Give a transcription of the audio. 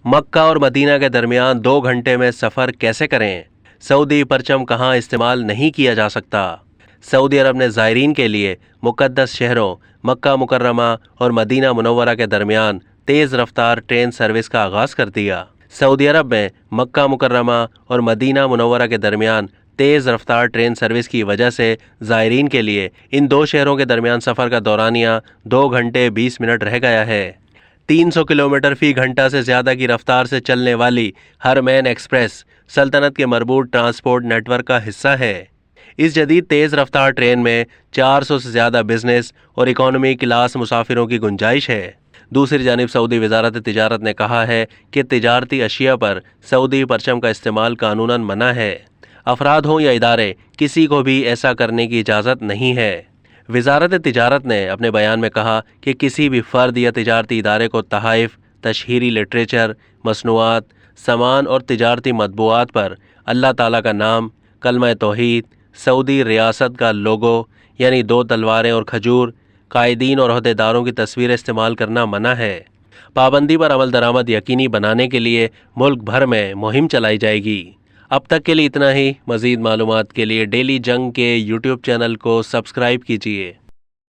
مکہ اور مدینہ کے درمیان 2 گھنٹے میں سفر کیسے کریں؟ سعودی پرچم کہاں استعمال نہیں کیا جا سکتا؟ سعودی عرب نے زائرین کے لیے مقدس شہروں مکہ مکرمہ اور مدینہ منورہ کے درمیان تیز رفتار ٹرین سروس کا آغاز کر دیا۔ سعودی عرب میں مکہ مکرمہ اور مدینہ منورہ کے درمیان تیز رفتار ٹرین سروس کی وجہ سے زائرین کے لیے ان 2 شہروں کے درمیان سفر کا دورانیہ 2 گھنٹے 20 منٹ رہ گیا ہے۔ 300 کلومیٹر فی گھنٹہ سے زیادہ کی رفتار سے چلنے والی حرمین ایکسپریس سلطنت کے مربوط ٹرانسپورٹ نیٹ ورک کا حصہ ہے۔ اس جدید تیز رفتار ٹرین میں 400 سے زیادہ بزنس اور اکانومی کلاس مسافروں کی گنجائش ہے۔ دوسری جانب سعودی وزارت تجارت نے کہا ہے کہ تجارتی اشیاء پر سعودی پرچم کا استعمال قانوناً منع ہے۔ افراد ہوں یا ادارے، کسی کو بھی ایسا کرنے کی اجازت نہیں ہے۔ وزارت تجارت نے اپنے بیان میں کہا کہ کسی بھی فرد یا تجارتی ادارے کو تحائف، تشہیری لٹریچر، مصنوعات، سامان اور تجارتی مطبوعات پر اللہ تعالیٰ کا نام، کلمہ توحید، سعودی ریاست کا لوگو یعنی 2 تلواریں اور کھجور، قائدین اور عہدیداروں کی تصویریں استعمال کرنا منع ہے۔ پابندی پر عمل درآمد یقینی بنانے کے لیے ملک بھر میں مہم چلائی جائے گی۔ اب تک کے لیے اتنا ہی۔ مزید معلومات کے لیے ڈیلی جنگ کے یوٹیوب چینل کو سبسکرائب کیجیے۔